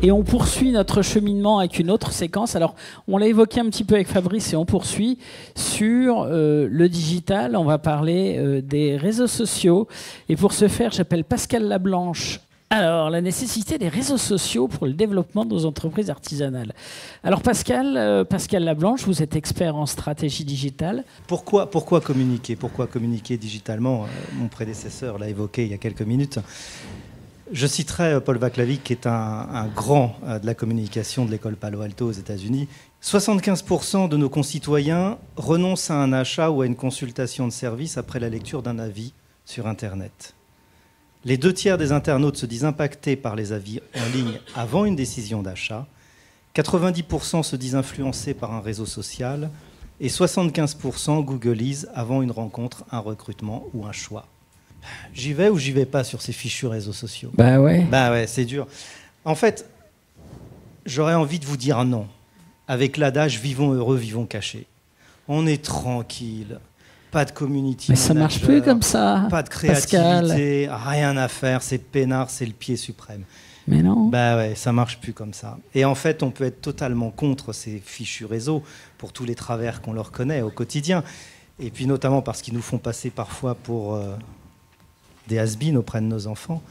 Et on poursuit notre cheminement avec une autre séquence. Alors, on l'a évoqué un petit peu avec Fabrice et on poursuit sur le digital. On va parler des réseaux sociaux. Et pour ce faire, j'appelle Pascal Lablanche. Alors, la nécessité des réseaux sociaux pour le développement de nos entreprises artisanales. Alors, Pascal Lablanche, vous êtes expert en stratégie digitale. Pourquoi communiquer? Pourquoi communiquer digitalement? Mon prédécesseur l'a évoqué il y a quelques minutes. Je citerai Paul Vaclavic, qui est un grand de la communication de l'école Palo Alto aux États-Unis. 75% de nos concitoyens renoncent à un achat ou à une consultation de service après la lecture d'un avis sur Internet. Les 2/3 des internautes se disent impactés par les avis en ligne avant une décision d'achat. 90% se disent influencés par un réseau social. Et 75% googlisent avant une rencontre, un recrutement ou un choix. J'y vais ou j'y vais pas sur ces fichus réseaux sociaux? Bah ouais, c'est dur. En fait, j'aurais envie de vous dire non. Avec l'adage « vivons heureux, vivons cachés ». On est tranquille, pas de community mais ça marche plus comme ça. Pas de créativité, Pascal. rien à faire, c'est peinard, c'est le pied suprême. Mais non. Ça marche plus comme ça. Et en fait, on peut être totalement contre ces fichus réseaux pour tous les travers qu'on leur connaît au quotidien. Et puis notamment parce qu'ils nous font passer parfois pour des has-beens auprès de nos enfants.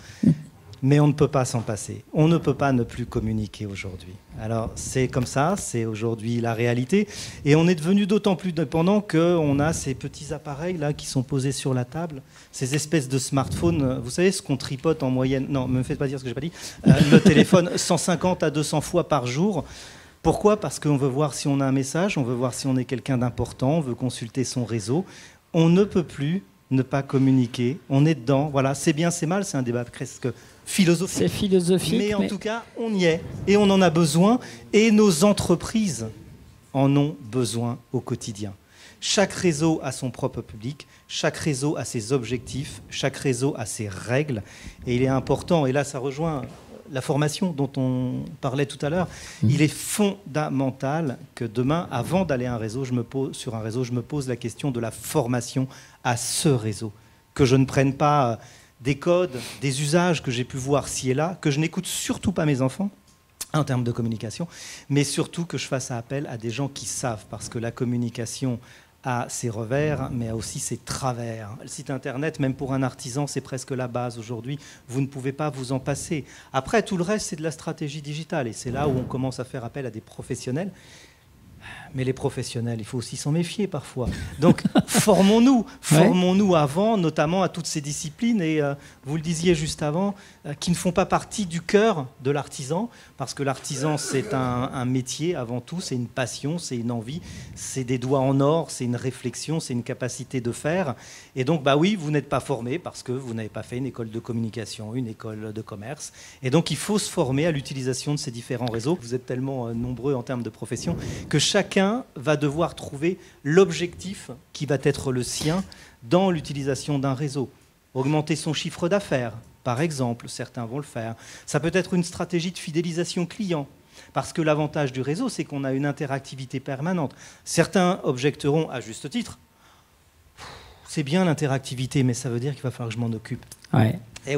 Mais on ne peut pas s'en passer. On ne peut pas ne plus communiquer aujourd'hui. Alors c'est comme ça, c'est aujourd'hui la réalité. Et on est devenu d'autant plus dépendant qu'on a ces petits appareils là qui sont posés sur la table, ces espèces de smartphones. Vous savez ce qu'on tripote en moyenne? Non, ne me faites pas dire ce que j'ai pas dit. Le téléphone 150 à 200 fois par jour. Pourquoi? Parce qu'on veut voir si on a un message, on veut voir si on est quelqu'un d'important, on veut consulter son réseau. On ne peut plus ne pas communiquer. On est dedans. Voilà, c'est bien, c'est mal. C'est un débat presque philosophique. C'est philosophique. Mais en tout cas, on y est. Et on en a besoin. Et nos entreprises en ont besoin au quotidien. Chaque réseau a son propre public. Chaque réseau a ses objectifs. Chaque réseau a ses règles. Et il est important, et là ça rejoint la formation dont on parlait tout à l'heure, il est fondamental que demain, avant d'aller sur un réseau, je me pose la question de la formation à ce réseau. Que je ne prenne pas des codes, des usages que j'ai pu voir ci et là, que je n'écoute surtout pas mes enfants en termes de communication, mais surtout que je fasse appel à des gens qui savent, parce que la communication a ses revers, mais a aussi ses travers. Le site internet, même pour un artisan, c'est presque la base aujourd'hui. Vous ne pouvez pas vous en passer. Après, tout le reste, c'est de la stratégie digitale. Et c'est là où on commence à faire appel à des professionnels. Mais les professionnels, il faut aussi s'en méfier parfois. Donc, formons-nous avant, notamment à toutes ces disciplines, et vous le disiez juste avant, qui ne font pas partie du cœur de l'artisan, parce que l'artisan, c'est un métier avant tout, c'est une passion, c'est une envie, c'est des doigts en or, c'est une réflexion, c'est une capacité de faire. Et donc, oui, vous n'êtes pas formé parce que vous n'avez pas fait une école de communication, une école de commerce. Et donc, il faut se former à l'utilisation de ces différents réseaux. Vous êtes tellement nombreux en termes de profession que chacun va devoir trouver l'objectif qui va être le sien dans l'utilisation d'un réseau. Augmenter son chiffre d'affaires, par exemple, certains vont le faire. Ça peut être une stratégie de fidélisation client, parce que l'avantage du réseau, c'est qu'on a une interactivité permanente. Certains objecteront, à juste titre, c'est bien l'interactivité, mais ça veut dire qu'il va falloir que je m'en occupe. Ouais. Eh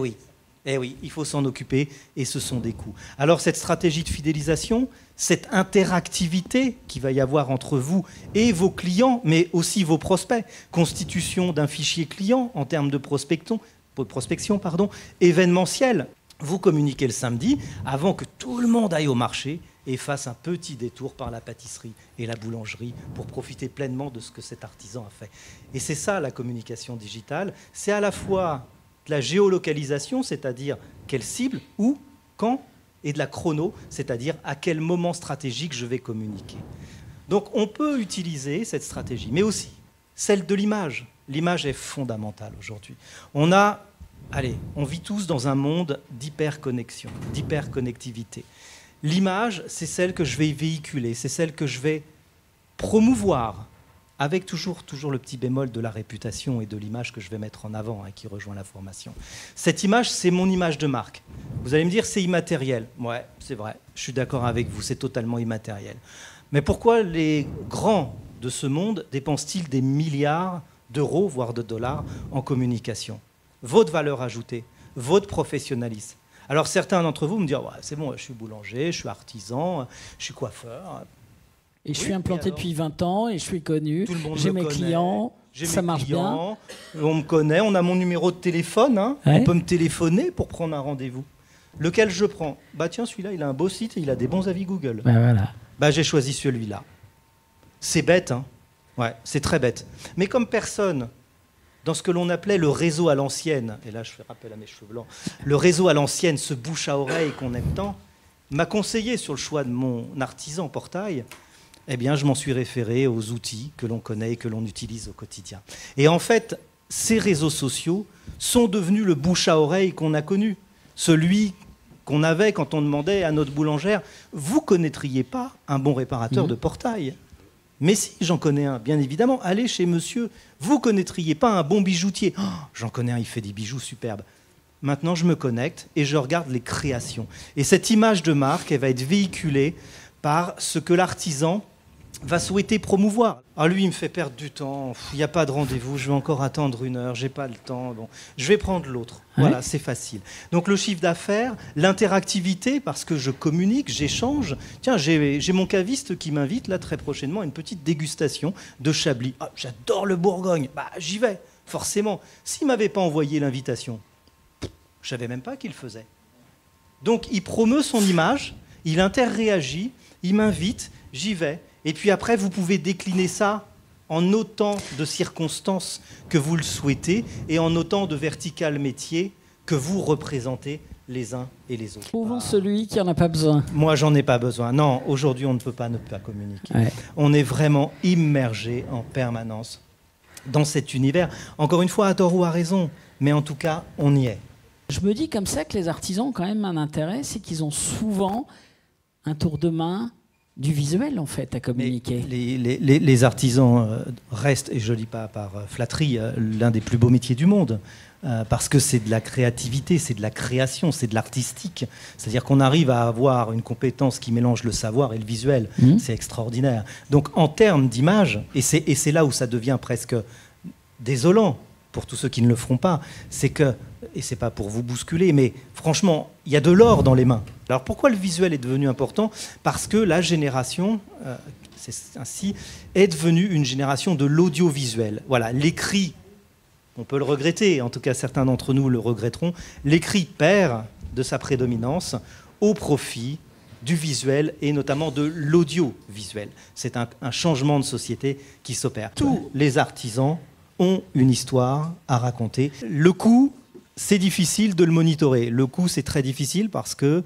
oui, il faut s'en occuper et ce sont des coûts. Alors cette stratégie de fidélisation, cette interactivité qu'il va y avoir entre vous et vos clients, mais aussi vos prospects, constitution d'un fichier client en termes de prospection, événementiel. Vous communiquez le samedi avant que tout le monde aille au marché et fasse un petit détour par la pâtisserie et la boulangerie pour profiter pleinement de ce que cet artisan a fait. Et c'est ça la communication digitale, c'est à la fois de la géolocalisation, c'est-à-dire quelle cible, où, quand, et de la chrono, c'est-à-dire à quel moment stratégique je vais communiquer. Donc on peut utiliser cette stratégie, mais aussi celle de l'image. L'image est fondamentale aujourd'hui. On vit tous dans un monde d'hyperconnexion, d'hyperconnectivité. L'image, c'est celle que je vais véhiculer, c'est celle que je vais promouvoir, avec toujours le petit bémol de la réputation et de l'image que je vais mettre en avant, qui rejoint la formation. Cette image, c'est mon image de marque. Vous allez me dire, c'est immatériel. Ouais, c'est vrai, je suis d'accord avec vous, c'est totalement immatériel. Mais pourquoi les grands de ce monde dépensent-ils des milliards d'euros, voire de dollars, en communication? votre valeur ajoutée, votre professionnalisme. Alors certains d'entre vous me diront, ouais, c'est bon, je suis boulanger, je suis artisan, je suis coiffeur. Et je suis implanté depuis 20 ans et je suis connu. J'ai mes connaît, clients, ça marche bien. On me connaît, on a mon numéro de téléphone. Hein. Ouais. On peut me téléphoner pour prendre un rendez-vous. Lequel je prends? Bah tiens, celui-là, il a un beau site et il a des bons avis Google. Bah voilà. Bah j'ai choisi celui-là. C'est bête, hein? Ouais, c'est très bête. Mais comme personne, dans ce que l'on appelait le réseau à l'ancienne, et là je fais rappel à mes cheveux blancs, le réseau à l'ancienne, ce bouche à oreille qu'on aime tant, m'a conseillé sur le choix de mon artisan portail. Eh bien, je m'en suis référé aux outils que l'on connaît et que l'on utilise au quotidien. Et en fait, ces réseaux sociaux sont devenus le bouche à oreille qu'on a connu. Celui qu'on avait quand on demandait à notre boulangère « Vous connaîtriez pas un bon réparateur de portail ?» Mais si, j'en connais un, bien évidemment. Allez chez monsieur, vous connaîtriez pas un bon bijoutier? Oh, j'en connais un, il fait des bijoux superbes. Maintenant, je me connecte et je regarde les créations. Et cette image de marque, elle va être véhiculée par ce que l'artisan va souhaiter promouvoir. Ah, lui, il me fait perdre du temps. Il n'y a pas de rendez-vous, je vais encore attendre 1 heure, j'ai pas le temps. Bon, je vais prendre l'autre. Voilà, c'est facile. Donc le chiffre d'affaires, l'interactivité, parce que je communique, j'échange. Tiens, j'ai mon caviste qui m'invite là très prochainement à une petite dégustation de Chablis. Ah, j'adore le Bourgogne. Bah, j'y vais, forcément. S'il m'avait pas envoyé l'invitation, je savais même pas qu'il le faisait. Donc il promeut son image, il interréagit, il m'invite, j'y vais. Et puis après, vous pouvez décliner ça en autant de circonstances que vous le souhaitez et en autant de verticales métiers que vous représentez les uns et les autres. Trouvons celui qui n'en a pas besoin. Moi, j'en ai pas besoin. Non, aujourd'hui, on ne peut pas ne pas communiquer. Ouais. On est vraiment immergé en permanence dans cet univers. Encore une fois, à tort ou à raison, mais en tout cas, on y est. Je me dis comme ça que les artisans ont quand même un intérêt, c'est qu'ils ont souvent un tour de main du visuel, en fait, à communiquer. Les artisans restent, et je ne dis pas par flatterie, l'un des plus beaux métiers du monde, parce que c'est de la créativité, c'est de la création, c'est de l'artistique. C'est-à-dire qu'on arrive à avoir une compétence qui mélange le savoir et le visuel. C'est extraordinaire. Donc, en termes d'image, et c'est là où ça devient presque désolant pour tous ceux qui ne le feront pas, c'est que, et c'est pas pour vous bousculer, mais franchement, il y a de l'or dans les mains. Alors pourquoi le visuel est devenu important? Parce que la génération, c'est ainsi, est devenue une génération de l'audiovisuel. Voilà, l'écrit, on peut le regretter, en tout cas certains d'entre nous le regretteront, l'écrit perd de sa prédominance au profit du visuel et notamment de l'audiovisuel. C'est un changement de société qui s'opère. Tous les artisans ont une histoire à raconter. Le coût, c'est difficile de le monitorer. Le coût, c'est très difficile parce que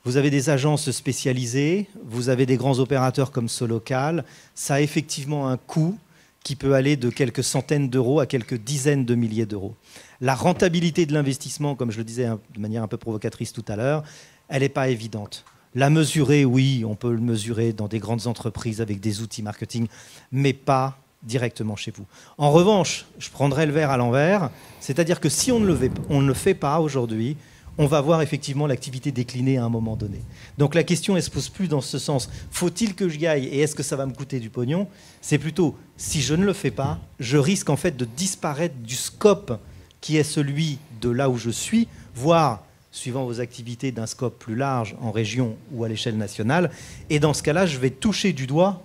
vous avez des agences spécialisées, vous avez des grands opérateurs comme Solocal. Ça a effectivement un coût qui peut aller de quelques centaines d'euros à quelques dizaines de milliers d'euros. La rentabilité de l'investissement, comme je le disais de manière un peu provocatrice tout à l'heure, elle n'est pas évidente. La mesurer, oui, on peut le mesurer dans des grandes entreprises avec des outils marketing, mais pas directement chez vous. En revanche, je prendrai le verre à l'envers, c'est-à-dire que si on ne le fait pas aujourd'hui, on va voir effectivement l'activité décliner à un moment donné. Donc la question, elle ne se pose plus dans ce sens. Faut-il que j'y aille et est-ce que ça va me coûter du pognon? C'est plutôt, si je ne le fais pas, je risque en fait de disparaître du scope qui est celui de là où je suis, voire, suivant vos activités, d'un scope plus large en région ou à l'échelle nationale. Et dans ce cas-là, je vais toucher du doigt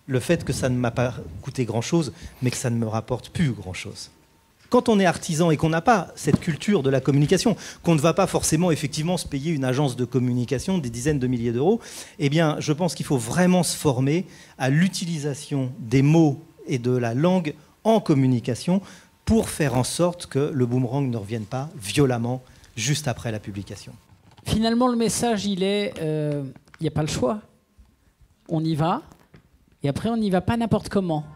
le fait que ça ne m'a pas coûté grand-chose, mais que ça ne me rapporte plus grand-chose. Quand on est artisan et qu'on n'a pas cette culture de la communication, qu'on ne va pas forcément effectivement se payer une agence de communication des dizaines de milliers d'euros, eh bien, je pense qu'il faut vraiment se former à l'utilisation des mots et de la langue en communication pour faire en sorte que le boomerang ne revienne pas violemment juste après la publication. Finalement, le message, il est, il n'y a pas le choix. On y va. Et après, on n'y va pas n'importe comment.